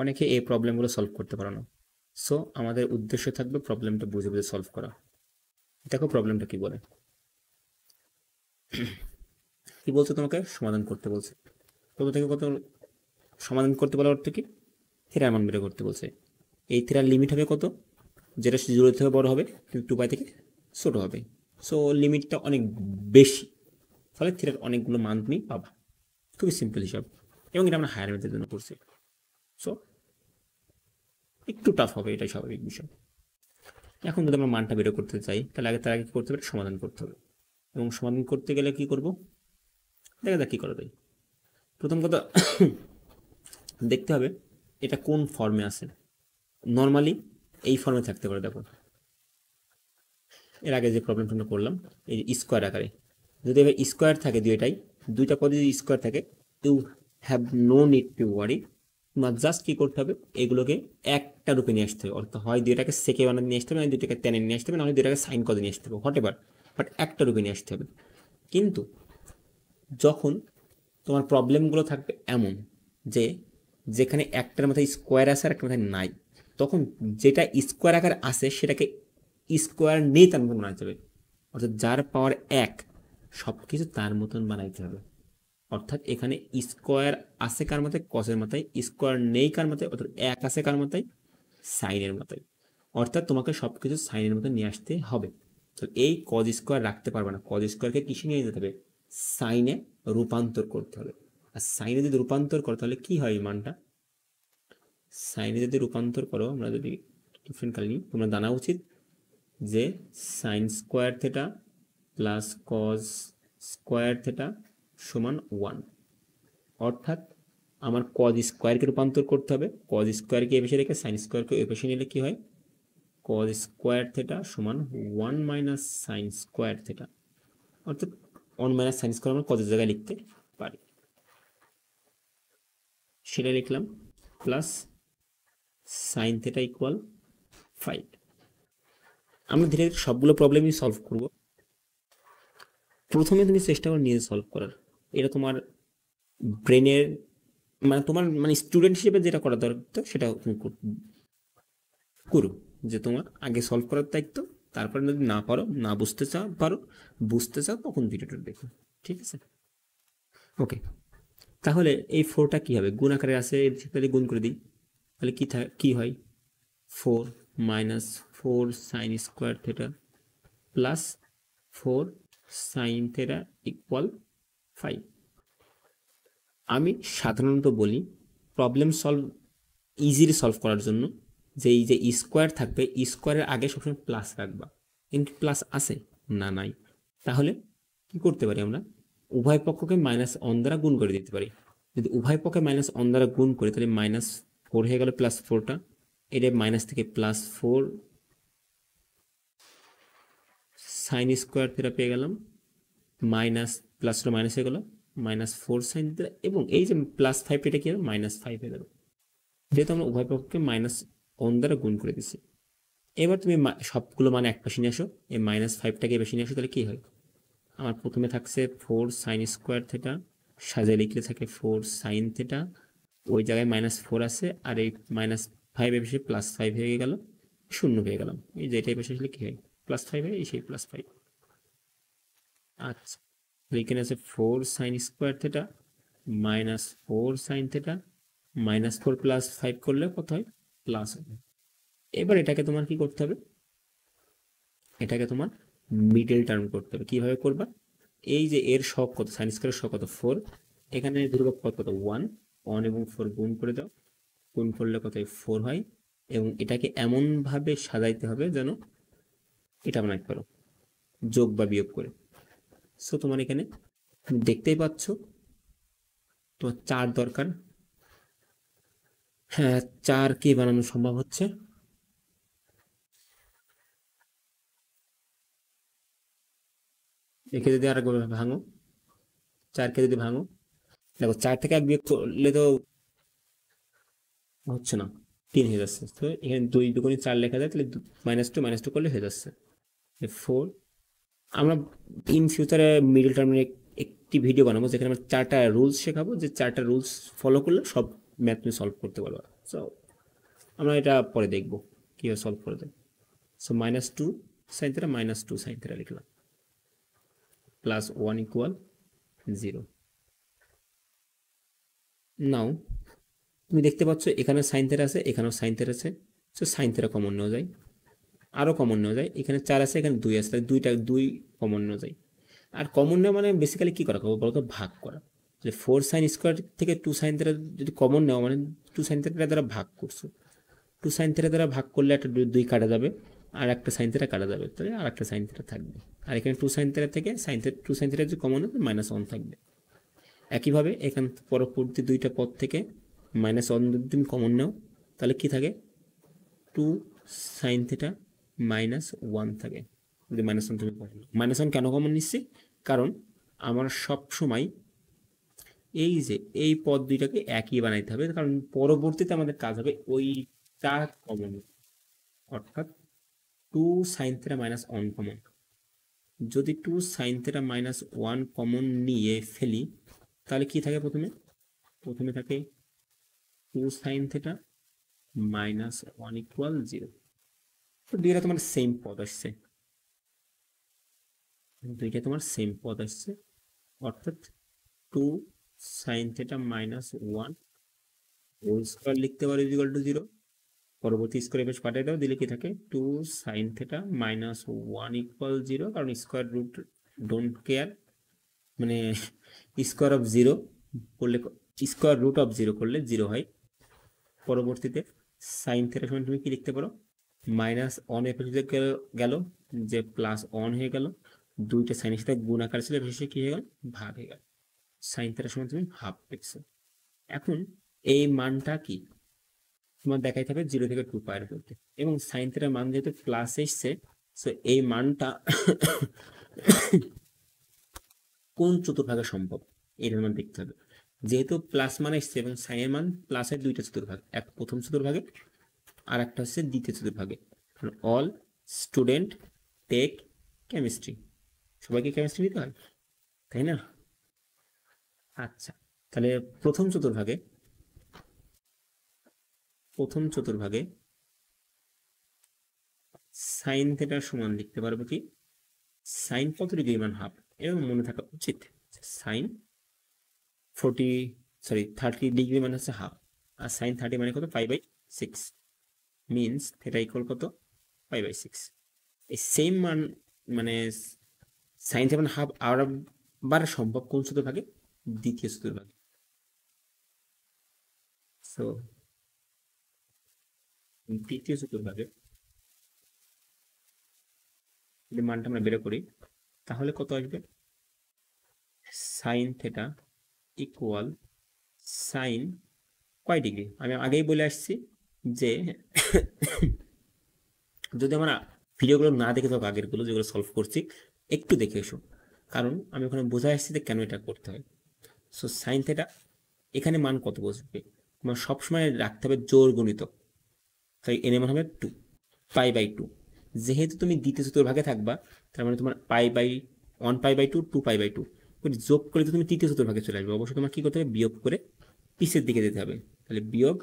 অনেকে এই প্রবলেমগুলো সলভ করতে পারে না। সো আমাদের উদ্দেশ্য থাকবে প্রবলেমটা বুঝে বুঝে সলভ করা। দেখো প্রবলেমটা কি বলে, কি বলছে, তোমাকে সমাধান করতে বলছে। কত থেকে কত সমাধান করতে বলার অর্থ কি, থিটার মান বের করতে বলছে। এই থিটার লিমিট হবে কত, যেটা 0 থেকে বড় হবে কিন্তু 2π থেকে ছোট হবে। সো লিমিটটা অনেক বেশি, ফলে থিটার অনেকগুলো মান তুমি পাবা। খুবই সিম্পল হিসাব, এবং এটা আমরা হায়ার ম্যাথের জন্য করছি। সো একটু টাফ হবে, এটাই স্বাভাবিক বিষয়। এখন যদি আমরা মানটা বের করতে চাই, তাহলে তার আগে কি করতে হবে, সমাধান করতে হবে। এবং সমাধান করতে গেলে কি করব, দেখা যাক কি করা যায়। প্রথম কথা দেখতে হবে এটা কোন ফর্মে আছে। নর্মালি এই ফর্মে থাকতে পারে। দেখো এর আগে যে প্রবলেমটা আমরা করলাম, এই স্কোয়ার আকারে যদি এবার স্কোয়ার থাকে, দুইটা পদে যদি স্কোয়ার থাকে, you have no need to worry. তোমার জাস্ট কি করতে হবে, এগুলোকে একটা রূপে নিয়ে আসতে হবে। অর্থাৎ হয় দুইটাকে সেকে বানাতে নিয়ে আসতে হবে, না দুইটাকে টেনে নিয়ে আসতে হবে, না দুইটাকে সাইন করে নিয়ে আসতে হবে, হোয়াট এভার, বাট একটা রূপে নিয়ে আসতে হবে। কিন্তু যখন তোমার প্রবলেমগুলো থাকবে এমন যে যেখানে একটার মাথায় স্কোয়ার আছে আর একটা মাথায় নাই, তখন যেটা স্কোয়ার আকার আছে সেটাকে স্কোয়ার নেই তার মতন বানাইতে হবে। অর্থাৎ যার পাওয়ার 1 সব কিছু তার মতন বানাইতে হবে। অর্থাৎ এখানে স্কোয়ার আছে কার মাথায়, কসের মাথায়, স্কোয়ার নেই কার মাথায়, অর্থাৎ 1 আছে কার মাথায়, সাইনের মাথায়। অর্থাৎ তোমাকে সব কিছু সাইনের মতো নিয়ে আসতে হবে। তো এই কজ স্কোয়ার রাখতে পারবে না, কজ স্কোয়ারকে কিসে নিয়ে যেতে হবে, সাইনে রূপান্তর করতে হবে। আর সাইনে যদি রূপান্তর করো তাহলে কি হয়, মানটা সাইনে যদি রূপান্তর করো, আমরা যদি ডিফারেন্ট কালি নিই, তোমরা জানা উচিত যে sine square theta plus cos square theta সমান 1। অর্থাৎ আমার কজ স্কোয়ারকে রূপান্তর করতে হবে, কজ স্কোয়ারকে এ পাশে রেখে সাইন স্কোয়ারকে এ পাশে নিলে কি হয়, কজ স্কোয়ার থেটা সমান 1 মাইনাস সাইন স্কোয়ার থেটা। অর্থাৎ 1 মাইনাস সাইন স্কোয়ার আমরা কজের জায়গায় লিখতে পারি, সেটা লিখলাম, প্লাস সাইন থেটা ইকুয়াল 5। আমরা ধীরে ধীরে সবগুলো প্রবলেমই সলভ করব। প্রথমে তুমি চেষ্টা করো নিজে সলভ করার। এটা তোমার ব্রেনের মানে তোমার মানে স্টুডেন্ট হিসেবে যেটা করা দরকার সেটা তুমি করো, যে তোমার আগে সলভ করার দায়িত্ব। তারপরে যদি না পারো, না বুঝতে বুঝতে চাও তখন ভিডিওটা দেখো, ঠিক আছে? ওকে, তাহলে এই 4টা কি হবে, গুণ আকারে আছে, তাহলে গুণ করে দিই। তাহলে কি হয়, 4 minus 4 sine square theta plus 4 sine theta equal 5। আমি সাধারণত বলি প্রবলেম ইজিলি সলভ করার জন্য যে এই যে স্কোয়ার থাকবে, স্কোয়ারের আগে সবসময় প্লাস রাখবা। কিন্তু প্লাস আছে না, নাই। তাহলে কি করতে পারি, আমরা উভয় পক্ষকে -1 দ্বারা গুণ করে দিতে পারি। যদি উভয় পক্ষে -1 দ্বারা গুণ করি তাহলে -4 হয়ে গেল, প্লাস 4টা এটা মাইনাস থেকে +4 সাইন স্কোয়ার থেটা পেয়ে গেলাম, মাইনাস প্লাসটা মাইনাস হয়ে গেল, -4 সাইন থেটা, এবং এই যে +5 এটা কি হবে, -5 হয়ে গেল, যেহেতু আমরা উভয় পক্ষকে -1 দ্বারা গুণ করে দিচ্ছি। এবার তুমি সবগুলো মানে এক পাশে নিয়ে আসো, এই -5টাকে এই পাশে নিয়ে আসো, তাহলে কি হয়, আমার প্রথমে থাকছে 4 সাইন স্কোয়ার থেটা, সাজিয়ে লিখলে থাকে 4 সাইন থেটা, ওই জায়গায় -4 আছে, আর এই -5 এর পাশে +5 হয়ে গেল, 0 হয়ে গেলাম। এই যে এটাই পাশে আসলে কি হয়, +5 হয়, এই সেই +5। আচ্ছা, এখানে আছে 4 sine square theta -4 sine theta, -4 + 5 করলে কত হয়, প্লাস হবে। এবার এটাকে তোমার কি করতে হবে, এটাকে তোমার মিডল টার্ম করতে হবে। কিভাবে করবা, এই যে এর শক কত, সাইন স্কোয়ারের শক কত 4, এখানে ধ্রুবক পদ কত 1 এবং 4 গুণ করে দাও, গুণ করলে কত 4 হয়। এবং এটাকে এমন ভাবে সাজাইতে হবে যেন এটা বানাইতে পারো যোগ বা বিয়োগ করে। সো তোমার এখানে দেখতেই পাচ্ছ তোমার 4 দরকার। হ্যাঁ, 4 কে বানানো সম্ভব হচ্ছে, একে যদি আর ভাঙো, 4কে যদি ভাঙো, দেখো 4 থেকে 1 বিয়োগ করলে তো হচ্ছে না, 3 হয়ে যাচ্ছে। তো এখানে 2 দুগুণে 4 লেখা যায়, তাহলে -2 করলে হয়ে যাচ্ছে 4। আমরা ইন ফিউচারে মিডল টার্মের একটি ভিডিও বানাবো যেখানে আমরা 4টা রুলস শেখাবো, যে 4টা রুলস ফলো করলে সব ম্যাথ তুমি সলভ করতে পারবা। সো আমরা এটা পরে দেখব কীভাবে সলভ করে দেয়। So -2 sine theta -2 sine theta লিখলাম, +1 = 0। নাও তুমি দেখতে পাচ্ছ এখানে সাইন থিটা আছে, এখানেও সাইন থিটা আছে। সো সাইন থিটা কমন নেওয়া যায়, আরও কমন নেওয়া যায়। এখানে 4 আছে, এখানে 2 আছে, তাহলে দুই কমন নেওয়া যায়। আর কমন নেওয়া মানে বেসিক্যালি কী করা বলতো, ভাগ করা। যে 4 সাইন স্কোয়ার থেকে 2 সাইন থিটা যদি কমন নেওয়া মানে 2 সাইন থিটা দ্বারা ভাগ করছো, 2 সাইন থিটা দ্বারা ভাগ করলে একটা 2 কাটা যাবে, আর একটা সাইন থিটা কাটা যাবে, তাহলে আর একটা সাইন থিটা থাকবে। আর এখানে 2 সাইন থিটা থেকে 2 সাইন থিটা যদি কমন হয় -1 থাকবে। একইভাবে এখান পরবর্তী দুইটা পদ থেকে -1 যদি তুমি কমন নাও তাহলে কি থাকে, 2 সাইন থিটা -1 থাকে। যদি -1 তুমি কমন নাও, -1 কেন কমন নিচ্ছি, কারণ আমার সব সময় এই যে এই পদ দুইটাকে একই বানাইতে হবে, কারণ পরবর্তীতে আমাদের কাজ হবে ওইটা কমন, অর্থাৎ 2 সাইন থিটা -1 কমন। যদি 2 সাইন থিটা -1 কমন নিয়ে ফেলি তাহলে কি থাকে, প্রথমে থাকে 2 সাইন থিটা -1 = 0। তো দুইটা তোমার সেম পদ আসছে, অর্থাৎ 2 সাইন থিটা -1 হোল স্কোয়ার লিখতে পারো = 0। পরবর্তী স্কোয়ার এবার পাঠিয়ে দাও, দিলে কি থাকে, 2 সাইন থিটা -1 = 0, কারণ স্কোয়ার রুট ডোন্ট কেয়ার, মানে স্কোয়ার অফ 0 করলে, স্কোয়ার রুট অফ 0 করলে 0 হয়। পরবর্তীতে সাইন থিটা সমান তুমি কি লিখতে পারো, -1 এপাশে গেল, যে +1 হয়ে গেল, দুইটা সাইনের সাথে গুণ আকার ছিল, এপাশে কি হয়ে গেল, ভাগ হয়ে গেল। সাইন থিটা সমান তুমি হাফ লিখছো। এখন এই মানটা কি তোমার দেখাইতে হবে 0 থেকে 2π এর মধ্যে, এবং সাইন থিটার মান যেহেতু প্লাস এসছে, সো এই মানটা কোন চতুর্ভাগে সম্ভব এটার মান দেখতে হবে। যেহেতু প্লাস মান এসছে এবং সাইনের মান প্লাসের দুইটা চতুর্ভাগ, এক প্রথম চতুর্ভাগে আর একটা হচ্ছে দ্বিতীয় চতুর্ভাগে। অল স্টুডেন্ট টেক কেমিস্ট্রি, সবাইকে কেমিস্ট্রি নিতে হয়, তাই না? আচ্ছা, তাহলে প্রথম চতুর্ভাগে সাইন থিটার সমান লিখতে পারবো কি, সাইন কত ডিগ্রি মান হাফ, এবং মনে থাকা উচিত সাইন 30 ডিগ্রি মানে হচ্ছে হাফ, আর সাইন 30 মানে কত, π/6, মিনস থিটা ইকুয়াল কত, π/6। এই সেম মান মানে সাইন যেমন হাফ আবার সম্ভব কোন চতুর্ভাগে, দ্বিতীয় চতুর্ভাগে। সো দ্বিতীয় চতুর্ভাগে যদি মানটা আমরা বের করি তাহলে কত আসবে, সাইন থিটা ইকুয়াল সাইন কয় ডিগ্রি, আমি আগেই বলে আসছি যে যদি আমরা ভিডিওগুলো না দেখে থাকো, আগেরগুলো যেগুলো সলভ করছি একটু দেখে এসো, কারণ আমি ওখানে বোঝাই আসছি যে কেন এটা করতে হয়। সো সাইন থিটা এখানে মান কত বসবে, তোমার সবসময় রাখতে হবে জোর গণিতক, তাই এর মান হবে 2 π/2। যেহেতু তুমি দ্বিতীয় চতুর্ভাগে থাকবা, তার মানে তোমার π/1 π/2 2 π/2 যোগ করে তো তুমি তৃতীয় চতুর্ভাগে চলে আসবে, অবশ্যই তোমার কি করতে হবে, বিয়োগ করে পিছের দিকে যেতে হবে। তাহলে বিয়োগ,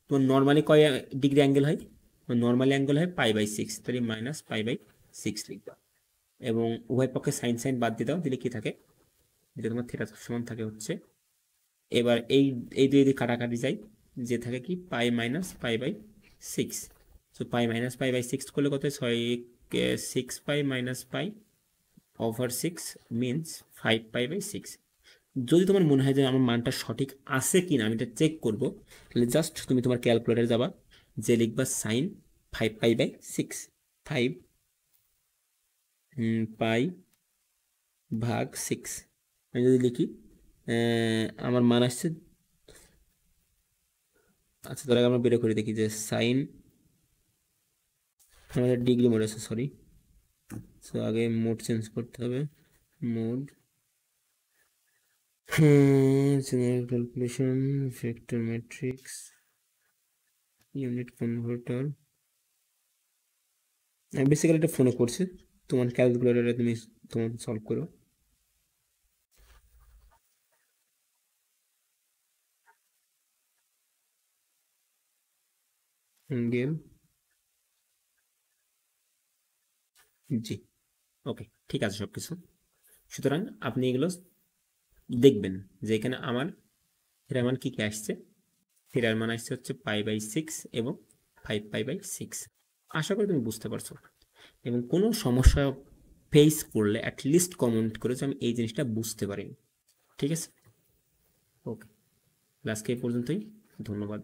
তোমার নর্মালি কয় ডিগ্রি অ্যাঙ্গেল হয়, নর্মালি অ্যাঙ্গেল হয় π/6, তাহলে -π/6 লিখবা, এবং উভয় পক্ষে সাইন সাইন বাদ দিয়ে দাও, দিলে কি থাকে, দিলে তোমার থিটা সমান থাকে হচ্ছে, এবার এই এই দুই কাটাকাটি যায়, যে থাকে কি π-π/6। সো π-π/6 করলে কত হয়, 6π - π/6 মিনস 5π/6। যদি তোমার মনে হয় যে আমার মানটা সঠিক আছে কিনা আমি এটা চেক করবো, তাহলে জাস্ট তুমি তোমার ক্যালকুলেটারে যাবা, যে লিখবা সাইন 5π/6, 5π/6। আমি যদি লিখি আমার মান আসছে, আচ্ছা তার আগে আমরা বের করে দেখি যে সাইন, আমাদের ডিগ্রি মোড আছে, সরি, সো আগে মোড চেঞ্জ করতে হবে, mode general calculation, vector matrix, unit converter. আমি বেসিক্যালি এটা ফোনে করছি, তোমার ক্যালকুলেটরে তুমি তোমার সলভ করো। অ্যাঙ্গেল জি। ওকে, ঠিক আছে সব কিছু। সুতরাং আপনি এগুলো দেখবেন যে এখানে আমার থিটার মান কী কী আসছে। থিটার মান আসছে হচ্ছে π/6 এবং 5π/6। আশা করি তুমি বুঝতে পারছো, এবং কোনো সমস্যা ফেস করলে অ্যাটলিস্ট কমেন্ট করে যে আমি এই জিনিসটা বুঝতে পারিনি। ঠিক আছে, ওকে, আজকে এই পর্যন্তই। ধন্যবাদ।